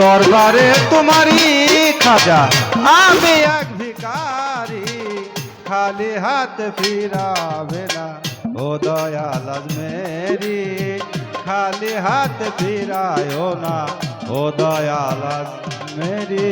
দরবারে তোমারই খাজা আমি এক ভিখারি, খালি হাত ফিরাবে না ও দয়াল আজমেরি, খালি হাত ফিরায়ও না ও দয়াল আজমেরি।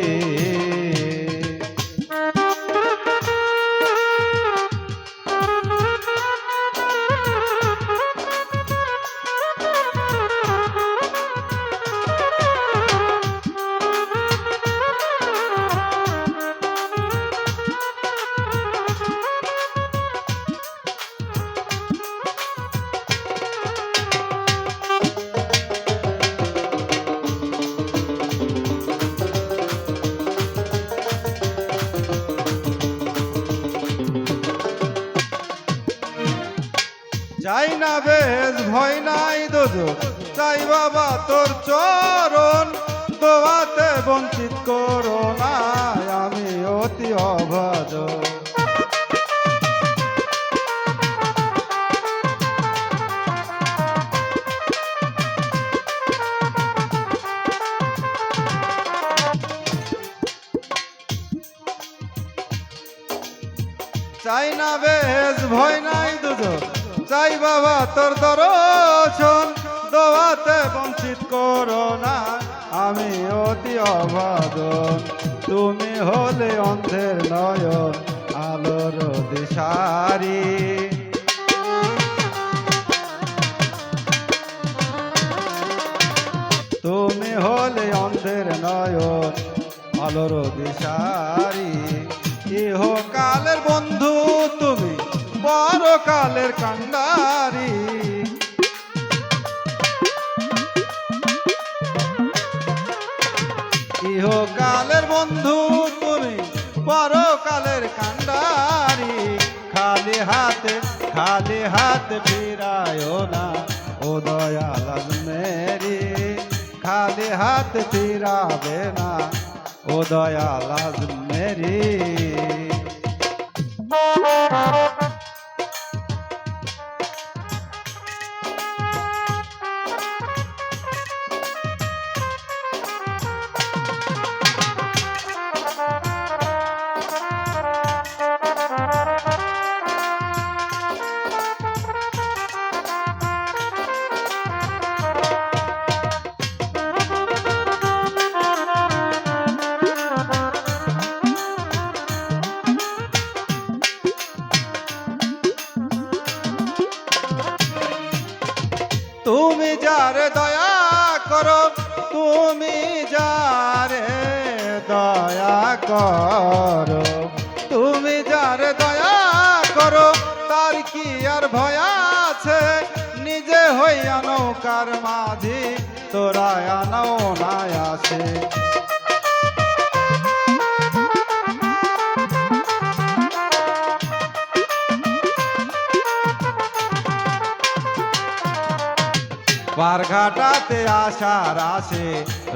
চাই না বেশ ভয় নাই দোজখ, চাই বাবা তোর চরণ, দোয়াতে বঞ্চিত করো না আমি অতি অভাজন। চাই না বেশ ভয় নাই দোজখ, চাই বাবা তোর দর্শন, দোয়াতে বঞ্চিত করো না আমি অতি অভাজন। তুমি হলে অন্ধের নয়ন আলোর দিশারি, তুমি হলে অন্ধের নয়ন আলোর দিশারি, ইহকালের বন্ধু তুমি পরকালের কান্ডারি। ইহকালের বন্ধু তুমি পরকালের কান্ডারি, খালি হাতে ফিরায়ও না ও দয়াল আজমেরি, খালি হাত ফিরাবে না ও দয়াল আজমেরি। তুমি যারে দয়া করো, তুমি যারে দয়া করো, তুমি যারে দয়া করো তার কি আর ভয় আছে, নিজে হইয়া নৌকার মাঝি তোরা আনাও না আসে। পার ঘাটাতে আসার আসে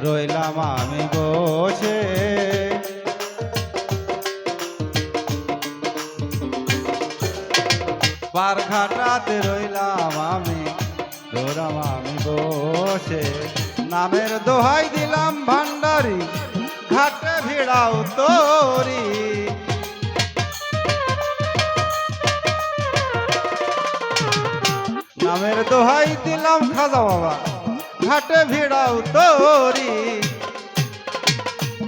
রইলাম আমি বসে, পার ঘাটাতে রইলাম আমি বসে, নামের দোহাই দিলাম ভান্ডারি ঘাটে ভিড়াও তোরি, নামের দোহাই দিলাম খাজা বাবা ঘাটে ভিড়াও তোরি,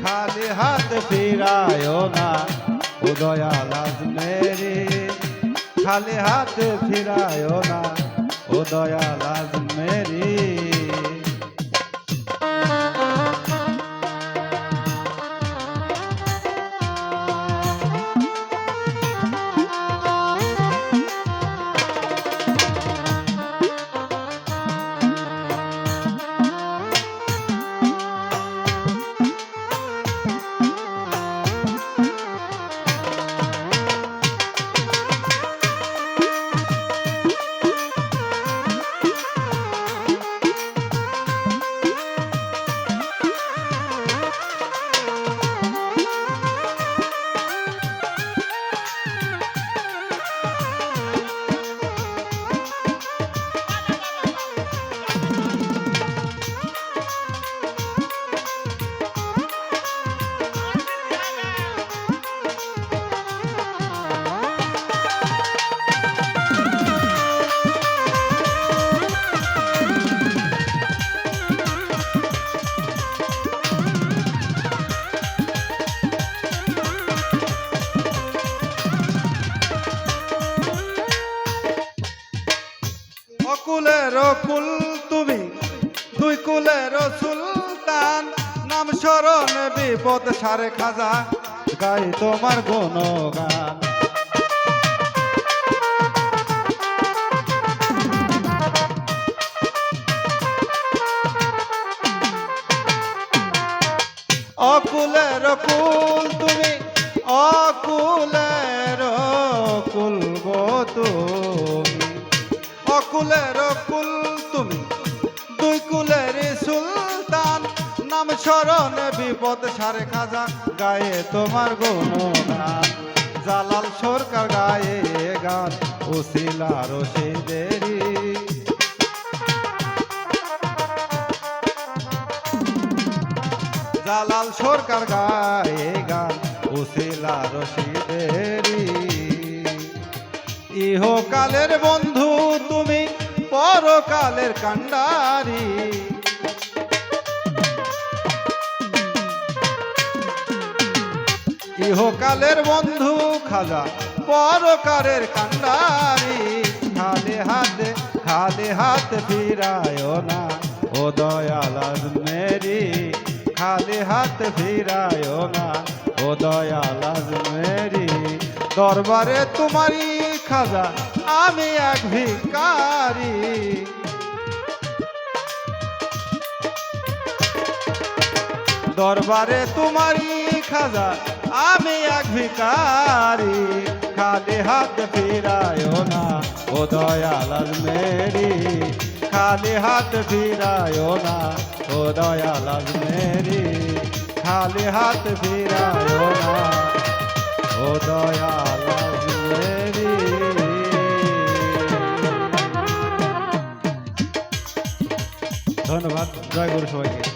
খালি হাত ফিরায়ও না ও দয়াল আজমেরি, খালি হাত ফিরায়ও না ও দয়াল আজমেরি। কুল তুমি, দুই কুলের সুলতান, নাম স্মরণ বিপদ সারে খাজা, গাই তোমার গুণগান। অকুলের কুল তুমি, অকুলের কুল গো তুমি, অকুলের কুল তুমি, দুই কুলের সুলতান, নাম স্মরণ বিপদ সারে খাজা, গায়ে তোমার গুণগান। জালাল সরকার গায়ে গান, উসিলা রশিদেরি, জালাল সরকার গায়ে গান, উসিলা রশিদেরি। ইহকালের বন্ধু তুমি, পরকালের কান্ডারি, ইহকালের বন্ধু খাজা, পরকালের কান্ডারি। খালি হাতে ফিরায় না ও দয়াল আজমেরি, খালি হাত ফিরায় না ও দয়াল আজমেরি। দরবারে তোমারি খাজা আমি এক ভিখারি, দরবারে তোমারি খাজা আমি এক ভিখারি। খালি হাত ফিরায় না ও দয়াল আজমেরি, খালি হাত ফিরায় না ও দয়াল আজমেরি, খালি হাত ফিরায় না ও দয়াল আজমেরি। ধন্যবাদ, জয় গুরু সবাইকে।